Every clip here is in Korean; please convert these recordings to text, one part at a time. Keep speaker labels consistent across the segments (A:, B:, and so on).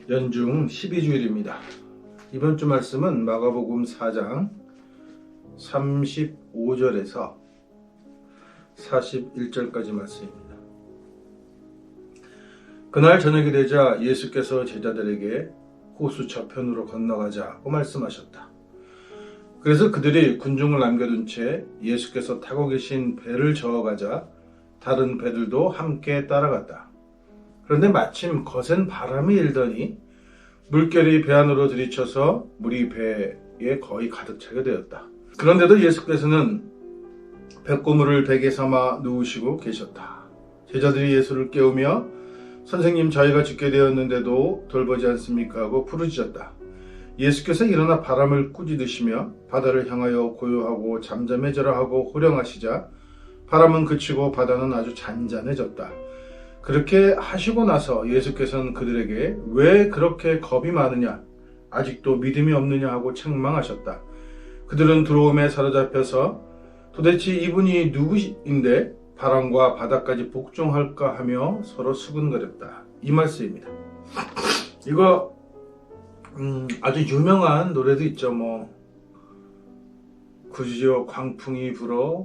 A: 연중 12주일입니다. 이번 주 말씀은 마가복음 4장 35절에서 41절까지 말씀입니다. 그날 저녁이 되자 예수께서 제자들에게 호수 저편으로 건너가자고 말씀하셨다. 그래서 그들이 군중을 남겨둔 채 예수께서 타고 계신 배를 저어가자 다른 배들도 함께 따라갔다. 그런데 마침 거센 바람이 일더니 물결이 배 안으로 들이쳐서 물이 배에 거의 가득 차게 되었다. 그런데도 예수께서는 배꼽물을 베개 삼아 누우시고 계셨다. 제자들이 예수를 깨우며 선생님, 저희가 죽게 되었는데도 돌보지 않습니까? 하고 부르짖었다. 예수께서 일어나 바람을 꾸짖으시며 바다를 향하여 고요하고 잠잠해져라 하고 호령하시자 바람은 그치고 바다는 아주 잔잔해졌다. 그렇게 하시고 나서 예수께서는 그들에게 왜 그렇게 겁이 많으냐? 아직도 믿음이 없느냐? 하고 책망하셨다. 그들은 두려움에 사로잡혀서 도대체 이분이 누구인데 바람과 바다까지 복종할까 하며 서로 수근거렸다. 이 말씀입니다. 이거 아주 유명한 노래도 있죠. 구지요 광풍이 불어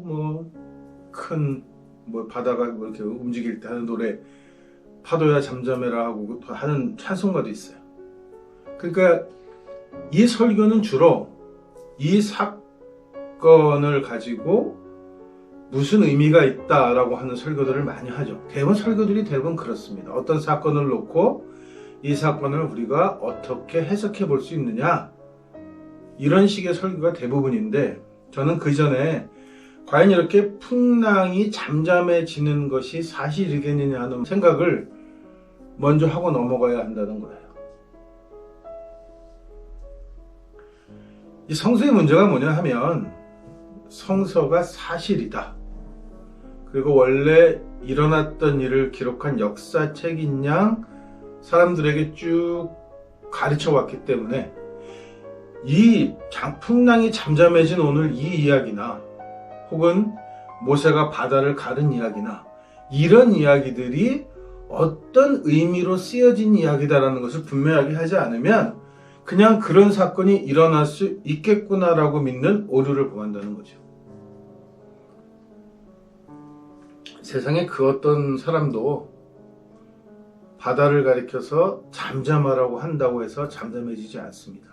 A: 큰 바다가 이렇게 움직일 때 하는 노래, 파도야 잠잠해라 하고 하는 찬송가도 있어요. 그러니까 이 설교는 주로 이 사건을 가지고 무슨 의미가 있다라고 하는 설교들을 많이 하죠. 설교들이 대부분 그렇습니다. 어떤 사건을 놓고 이 사건을 우리가 어떻게 해석해 볼 수 있느냐, 이런 식의 설교가 대부분인데, 저는 그 전에 과연 이렇게 풍랑이 잠잠해지는 것이 사실이겠느냐 하는 생각을 먼저 하고 넘어가야 한다는 거예요. 이 성서의 문제가 뭐냐 하면, 성서가 사실이다. 그리고 원래 일어났던 일을 기록한 역사책인 양 사람들에게 쭉 가르쳐 왔기 때문에 이 풍랑이 잠잠해진 오늘 이 이야기나 혹은 모세가 바다를 가른 이야기나 이런 이야기들이 어떤 의미로 쓰여진 이야기다라는 것을 분명하게 하지 않으면 그냥 그런 사건이 일어날 수 있겠구나라고 믿는 오류를 범한다는 거죠. 세상에 그 어떤 사람도 바다를 가리켜서 잠잠하라고 한다고 해서 잠잠해지지 않습니다.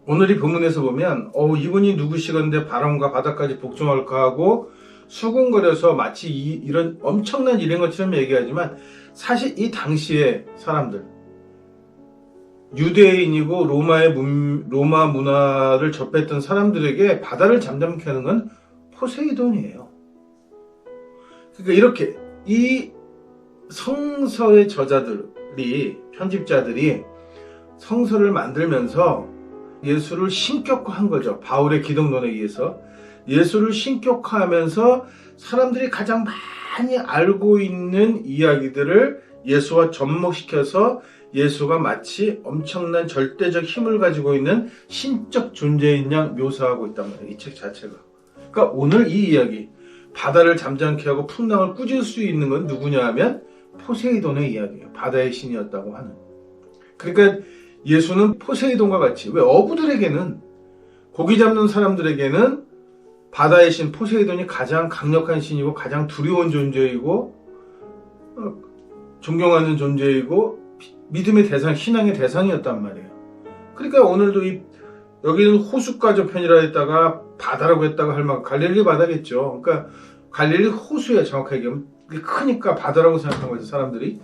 A: 오늘 이 본문에서 보면 이분이 누구시건데 바람과 바다까지 복종할까 하고 수군거려서 마치 이런 엄청난 일인 것처럼 얘기하지만, 사실 이 당시의 사람들, 유대인이고 로마 문화를 접했던 사람들에게 바다를 잠잠케 하는 건 포세이돈이에요. 그러니까 이렇게 이 성서의 저자들이, 편집자들이 성서를 만들면서 예수를 신격화한 거죠. 바울의 기독론에 의해서 예수를 신격화하면서 사람들이 가장 많이 알고 있는 이야기들을 예수와 접목시켜서 예수가 마치 엄청난 절대적 힘을 가지고 있는 신적 존재인 양 묘사하고 있단 말이에요. 이 책 자체가. 그러니까 오늘 이 이야기, 바다를 잠잠케 하고 풍랑을 꾸짖을 수 있는 건 누구냐 하면 포세이돈의 이야기예요. 바다의 신이었다고 하는. 그러니까 예수는 포세이돈과 같이, 왜 어부들에게는, 고기 잡는 사람들에게는 바다의 신 포세이돈이 가장 강력한 신이고 가장 두려운 존재이고 존경하는 존재이고 믿음의 대상, 신앙의 대상이었단 말이에요. 그러니까 오늘도 여기는 호숫가 저편이라 했다가 바다라고 했다가 할 만큼 갈릴리 바다겠죠. 그러니까 갈릴리 호수에 정확하게 얘기하면 크니까 바다라고 생각한 거죠, 사람들이.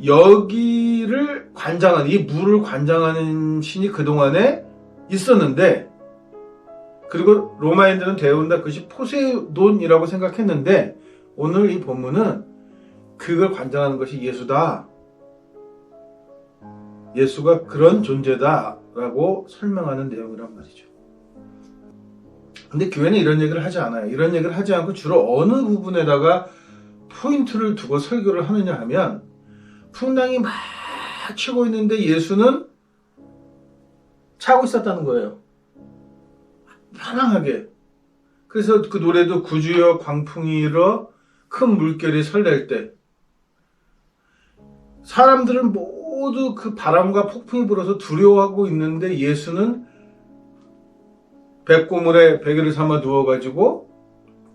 A: 여기를 관장하는, 이 물을 관장하는 신이 그동안에 있었는데, 그리고 로마인들은 대부분 다 그것이 포세이돈이라고 생각했는데, 오늘 이 본문은 그걸 관장하는 것이 예수다, 예수가 그런 존재다라고 설명하는 내용이란 말이죠. 근데 교회는 이런 얘기를 하지 않아요. 이런 얘기를 하지 않고 주로 어느 부분에다가 포인트를 두고 설교를 하느냐 하면, 풍랑이 막 치고 있는데 예수는 자고 있었다는 거예요. 편안하게. 그래서 그 노래도 구주여 광풍이 일어 큰 물결이 설렐 때, 사람들은 모두 그 바람과 폭풍이 불어서 두려워하고 있는데 예수는 백고물에 베개를 삼아 누워가지고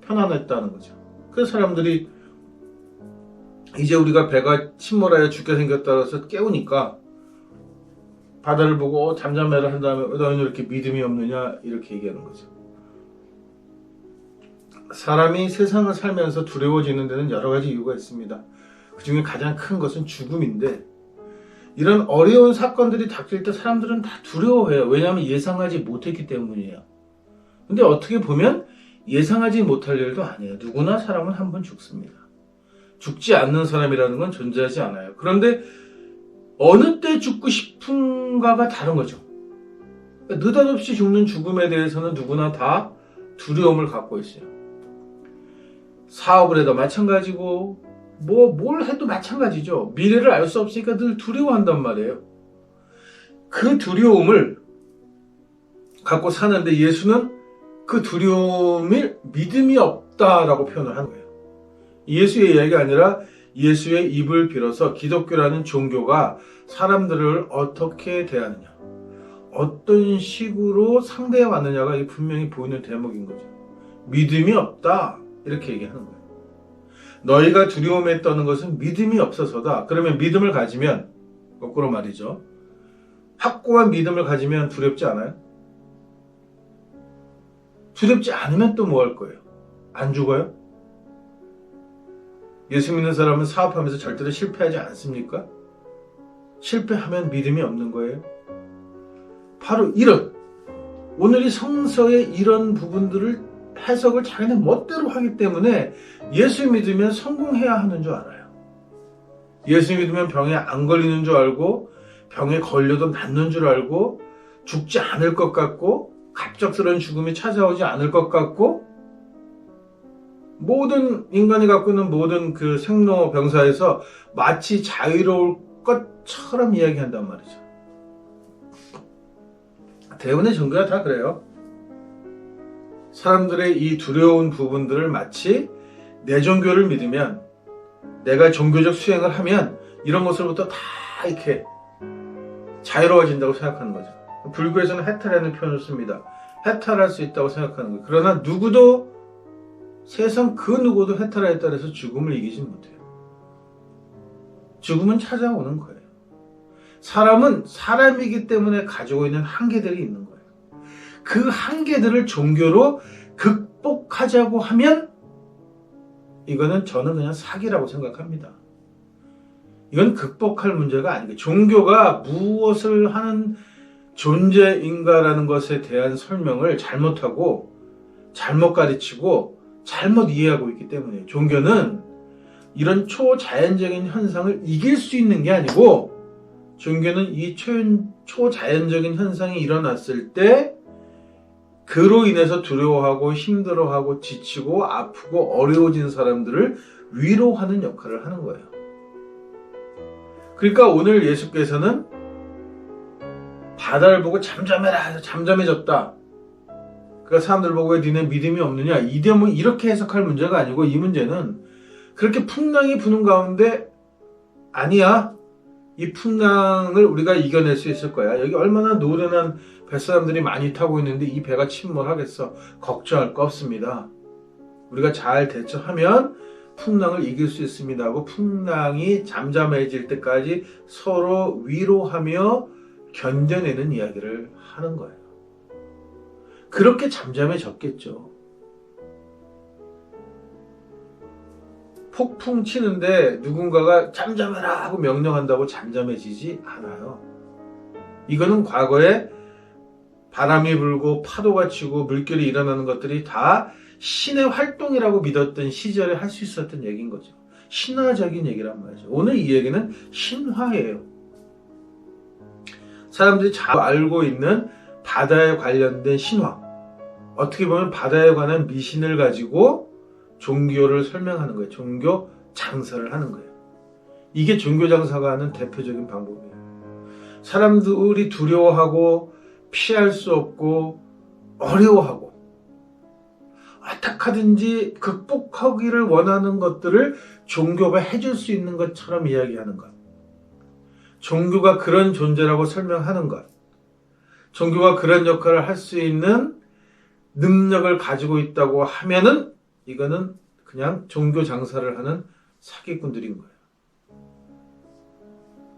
A: 편안했다는 거죠. 그래서 사람들이 이제 우리가 배가 침몰하여 죽게 생겼다 해서 깨우니까 바다를 보고 잠잠해라 한 다음에 너희는 이렇게 믿음이 없느냐 이렇게 얘기하는 거죠. 사람이 세상을 살면서 두려워지는 데는 여러 가지 이유가 있습니다. 그 중에 가장 큰 것은 죽음인데, 이런 어려운 사건들이 닥칠 때 사람들은 다 두려워해요. 왜냐하면 예상하지 못했기 때문이에요. 근데 어떻게 보면 예상하지 못할 일도 아니에요. 누구나 사람은 한 번 죽습니다. 죽지 않는 사람이라는 건 존재하지 않아요. 그런데 어느 때 죽고 싶은가가 다른 거죠. 느닷없이 죽는 죽음에 대해서는 누구나 다 두려움을 갖고 있어요. 사업을 해도 마찬가지고 뭘 해도 마찬가지죠. 미래를 알 수 없으니까 늘 두려워한단 말이에요. 그 두려움을 갖고 사는데 예수는 그 두려움을 믿음이 없다라고 표현을 하는 거예요. 예수의 이야기가 아니라 예수의 입을 빌어서 기독교라는 종교가 사람들을 어떻게 대하느냐, 어떤 식으로 상대해 왔느냐가 분명히 보이는 대목인 거죠. 믿음이 없다 이렇게 얘기하는 거예요. 너희가 두려움에 떠는 것은 믿음이 없어서다. 그러면 믿음을 가지면, 거꾸로 말이죠, 확고한 믿음을 가지면 두렵지 않아요? 두렵지 않으면 또 뭐 할 거예요? 안 죽어요? 예수 믿는 사람은 사업하면서 절대로 실패하지 않습니까? 실패하면 믿음이 없는 거예요. 바로 이런, 오늘 이 성서의 이런 부분들을 해석을 자기네 멋대로 하기 때문에 예수 믿으면 성공해야 하는 줄 알아요. 예수 믿으면 병에 안 걸리는 줄 알고, 병에 걸려도 낫는 줄 알고, 죽지 않을 것 같고, 갑작스러운 죽음이 찾아오지 않을 것 같고, 모든 인간이 갖고 있는 모든 그 생로병사에서 마치 자유로울 것처럼 이야기한단 말이죠. 대부분의 종교가 다 그래요. 사람들의 이 두려운 부분들을 마치 내 종교를 믿으면, 내가 종교적 수행을 하면 이런 것으로부터 다 이렇게 자유로워진다고 생각하는 거죠. 불교에서는 해탈이라는 표현을 씁니다. 해탈할 수 있다고 생각하는 거예요. 그러나 누구도, 세상 그 누구도 해탈에 따라서 죽음을 이기지 못해요. 죽음은 찾아오는 거예요. 사람은 사람이기 때문에 가지고 있는 한계들이 있는 거예요. 그 한계들을 종교로 극복하자고 하면 이거는 저는 그냥 사기라고 생각합니다. 이건 극복할 문제가 아니고, 종교가 무엇을 하는 존재인가라는 것에 대한 설명을 잘못하고 잘못 가르치고 잘못 이해하고 있기 때문에, 종교는 이런 초자연적인 현상을 이길 수 있는 게 아니고, 종교는 이 초자연적인 현상이 일어났을 때 그로 인해서 두려워하고 힘들어하고 지치고 아프고 어려워진 사람들을 위로하는 역할을 하는 거예요. 그러니까 오늘 예수께서는 바다를 보고 잠잠해라 해서 잠잠해졌다. 그러니까 사람들 보고 왜 니네 믿음이 없느냐, 이렇게 해석할 문제가 아니고, 이 문제는 그렇게 풍랑이 부는 가운데 아니야, 이 풍랑을 우리가 이겨낼 수 있을 거야. 여기 얼마나 노련한 뱃사람들이 많이 타고 있는데 이 배가 침몰하겠어. 걱정할 거 없습니다. 우리가 잘 대처하면 풍랑을 이길 수 있습니다 하고, 풍랑이 잠잠해질 때까지 서로 위로하며 견뎌내는 이야기를 하는 거예요. 그렇게 잠잠해졌겠죠. 폭풍 치는데 누군가가 잠잠해라 하고 명령한다고 잠잠해지지 않아요. 이거는 과거에 바람이 불고 파도가 치고 물결이 일어나는 것들이 다 신의 활동이라고 믿었던 시절에 할 수 있었던 얘기인 거죠. 신화적인 얘기란 말이죠. 오늘 이 얘기는 신화예요. 사람들이 잘 알고 있는 바다에 관련된 신화, 어떻게 보면 바다에 관한 미신을 가지고 종교를 설명하는 거예요. 종교 장사를 하는 거예요. 이게 종교 장사가 하는 대표적인 방법이에요. 사람들이 두려워하고 피할 수 없고 어려워하고 어떻게든지 극복하기를 원하는 것들을 종교가 해줄 수 있는 것처럼 이야기하는 것. 종교가 그런 존재라고 설명하는 것, 종교가 그런 역할을 할 수 있는 능력을 가지고 있다고 하면은 이거는 그냥 종교 장사를 하는 사기꾼들인 거예요.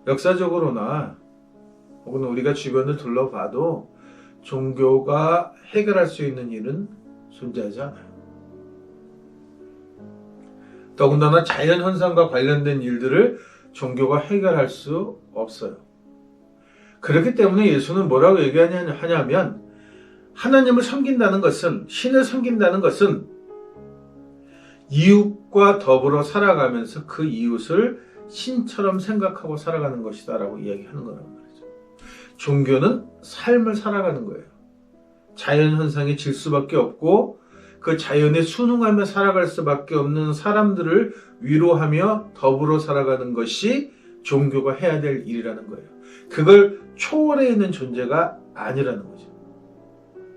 A: 역사적으로나 혹은 우리가 주변을 둘러봐도 종교가 해결할 수 있는 일은 존재하지 않아요. 더군다나 자연현상과 관련된 일들을 종교가 해결할 수 없어요. 그렇기 때문에 예수는 뭐라고 얘기하냐면 하나님을 섬긴다는 것은, 신을 섬긴다는 것은 이웃과 더불어 살아가면서 그 이웃을 신처럼 생각하고 살아가는 것이다 라고 이야기하는 거란 말이죠. 종교는 삶을 살아가는 거예요. 자연현상이 질 수밖에 없고 그 자연에 순응하며 살아갈 수밖에 없는 사람들을 위로하며 더불어 살아가는 것이 종교가 해야 될 일이라는 거예요. 그걸 초월해 있는 존재가 아니라는 거죠.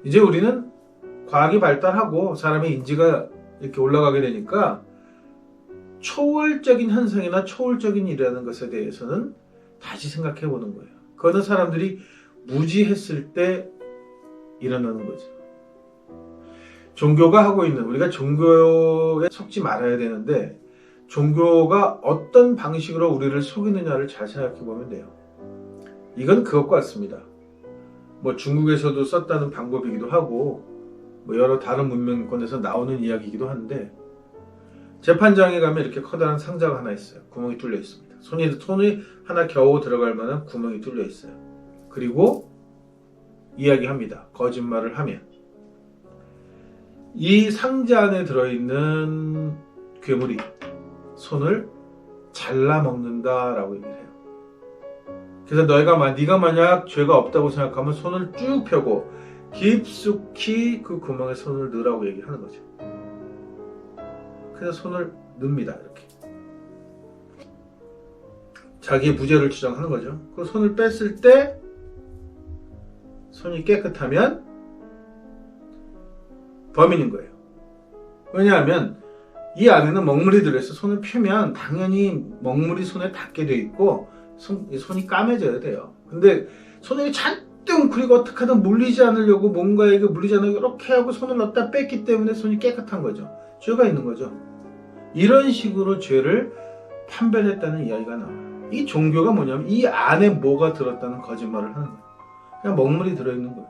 A: 이제 우리는 과학이 발달하고 사람의 인지가 이렇게 올라가게 되니까 초월적인 현상이나 초월적인 일이라는 것에 대해서는 다시 생각해 보는 거예요. 그거는 사람들이 무지했을 때 일어나는 거죠. 종교가 하고 있는, 우리가 종교에 속지 말아야 되는데 종교가 어떤 방식으로 우리를 속이느냐를 잘 생각해 보면 돼요. 이건 그것과 같습니다. 뭐 중국에서도 썼다는 방법이기도 하고 뭐 여러 다른 문명권에서 나오는 이야기이기도 한데, 재판장에 가면 이렇게 커다란 상자가 하나 있어요. 구멍이 뚫려 있습니다. 손이 하나 겨우 들어갈 만한 구멍이 뚫려 있어요. 그리고 이야기합니다. 거짓말을 하면 이 상자 안에 들어있는 괴물이 손을 잘라 먹는다라고 얘기를 해요. 그래서 네가 만약 죄가 없다고 생각하면 손을 쭉 펴고 깊숙이 그 구멍에 손을 넣으라고 얘기하는 거죠. 그래서 손을 넣습니다. 이렇게 자기의 무죄를 주장하는 거죠. 그 손을 뺐을 때 손이 깨끗하면 범인인 거예요. 왜냐하면 이 안에는 먹물이 들어있어. 손을 펴면 당연히 먹물이 손에 닿게 돼 있고 손이 까매져야 돼요. 근데 손에 잔뜩 웅크리고 어떻게 하든 물리지 않으려고, 뭔가에게 물리지 않으려고 이렇게 하고 손을 넣었다 뺐기 때문에 손이 깨끗한 거죠. 죄가 있는 거죠. 이런 식으로 죄를 판별했다는 이야기가 나와요. 이 종교가 뭐냐면 이 안에 뭐가 들었다는 거짓말을 하는 거예요. 그냥 먹물이 들어있는 거예요.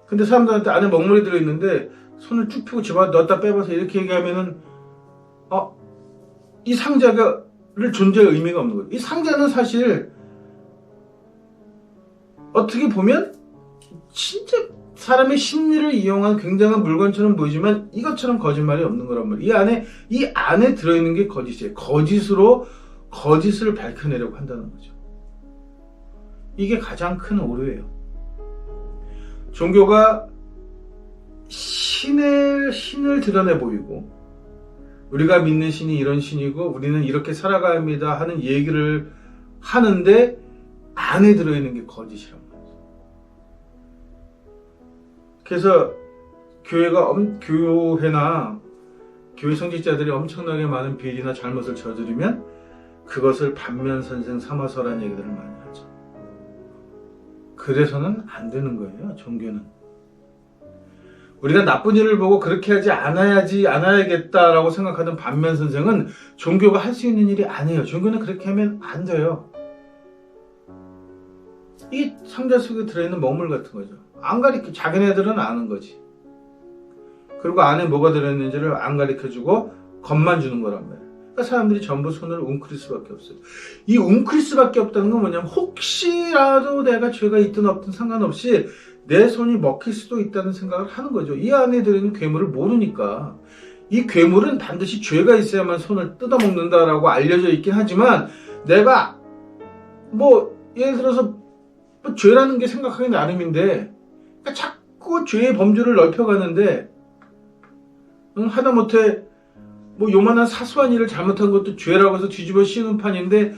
A: 근데 사람들한테 안에 먹물이 들어있는데 손을 쭉 펴고 집어 넣었다 빼봐서 이렇게 얘기하면은 이 상자를 존재할 의미가 없는 거예요. 이 상자는 사실 어떻게 보면 진짜 사람의 심리를 이용한 굉장한 물건처럼 보이지만 이것처럼 거짓말이 없는 거란 말이에요. 이 안에 들어있는 게 거짓이에요. 거짓으로 거짓을 밝혀내려고 한다는 거죠. 이게 가장 큰 오류예요. 종교가 신을 드러내 보이고 우리가 믿는 신이 이런 신이고 우리는 이렇게 살아가야 합니다 하는 얘기를 하는데 안에 들어있는 게 거짓이란 말이죠. 그래서 교회나 교회 성직자들이 엄청나게 많은 비리나 잘못을 저지르면 그것을 반면선생 삼아서라는 얘기들을 많이 하죠. 그래서는 안 되는 거예요. 종교는. 우리가 나쁜 일을 보고 그렇게 하지 않아야겠다라고 생각하는 반면선생은 종교가 할 수 있는 일이 아니에요. 종교는 그렇게 하면 안 돼요. 이 상자 속에 들어있는 먹물 같은 거죠. 안 가르쳐, 자기네들은 아는 거지. 그리고 안에 뭐가 들어있는지를 안 가르쳐주고 겁만 주는 거란 말이에요. 그러니까 사람들이 전부 손을 웅크릴 수밖에 없어요. 이 웅크릴 수밖에 없다는 건 뭐냐면 혹시라도 내가 죄가 있든 없든 상관없이 내 손이 먹힐 수도 있다는 생각을 하는 거죠. 이 안에 들어있는 괴물을 모르니까. 이 괴물은 반드시 죄가 있어야만 손을 뜯어먹는다라고 알려져 있긴 하지만 내가 예를 들어서 죄라는 게 생각하기 나름인데 그러니까 자꾸 죄의 범주를 넓혀가는데 하다못해 요만한 사소한 일을 잘못한 것도 죄라고 해서 뒤집어 씌우는 판인데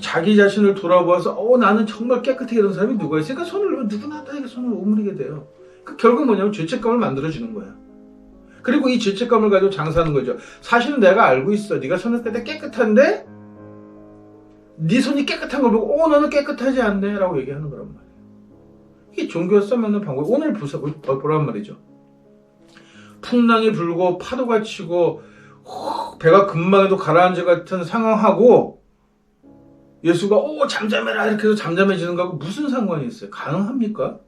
A: 자기 자신을 돌아보아서 나는 정말 깨끗해 이런 사람이 누가 있으니까 누구나 다 손을 오므리게 돼요. 그러니까 결국 뭐냐면 죄책감을 만들어주는 거야. 그리고 이 죄책감을 가지고 장사하는 거죠. 사실은 내가 알고 있어. 네가 손을 뺄 때 깨끗한데 네 손이 깨끗한 걸 보고 너는 깨끗하지 않네 라고 얘기하는 거란 말이에요. 이게 종교가 써먹는 방법이 오늘 보란 말이죠. 풍랑이 불고 파도가 치고 배가 금방에도 가라앉을 같은 상황하고 예수가 잠잠해라 이렇게 해서 잠잠해지는 거하고 무슨 상관이 있어요? 가능합니까?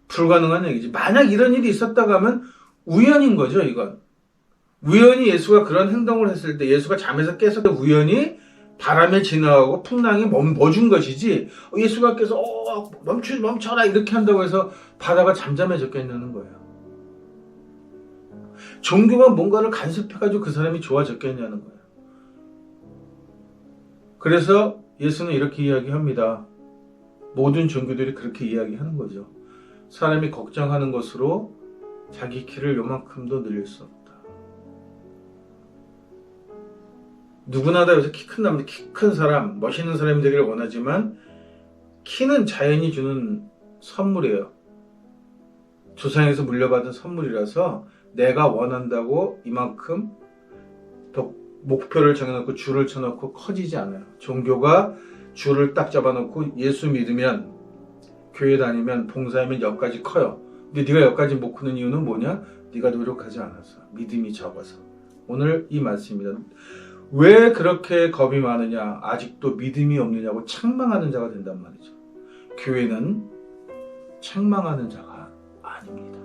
A: 불가능한 얘기지. 만약 이런 일이 있었다고 하면 우연인 거죠, 이건. 우연히 예수가 그런 행동을 했을 때 예수가 잠에서 깨서 우연히 바람에 지나가고 풍랑이 멈춘 것이지 예수가 깨서 멈춰라 이렇게 한다고 해서 바다가 잠잠해졌겠냐는 거예요. 종교가 뭔가를 간섭해가지고 그 사람이 좋아졌겠냐는 거예요. 그래서 예수는 이렇게 이야기합니다. 모든 종교들이 그렇게 이야기하는 거죠. 사람이 걱정하는 것으로 자기 키를 요만큼도 늘릴 수 없다. 누구나 다 요새 키 큰 남자, 키 큰 사람, 멋있는 사람이 되기를 원하지만 키는 자연이 주는 선물이에요. 조상에서 물려받은 선물이라서 내가 원한다고 이만큼 목표를 정해놓고 줄을 쳐놓고 커지지 않아요. 종교가 줄을 딱 잡아놓고 예수 믿으면 교회 다니면 봉사하면 여기까지 커요. 근데 네가 여기까지 못 크는 이유는 뭐냐? 네가 노력하지 않아서 믿음이 적어서. 오늘 이 말씀입니다. 왜 그렇게 겁이 많으냐? 아직도 믿음이 없느냐고 책망하는 자가 된단 말이죠. 교회는 책망하는 자가 아닙니다.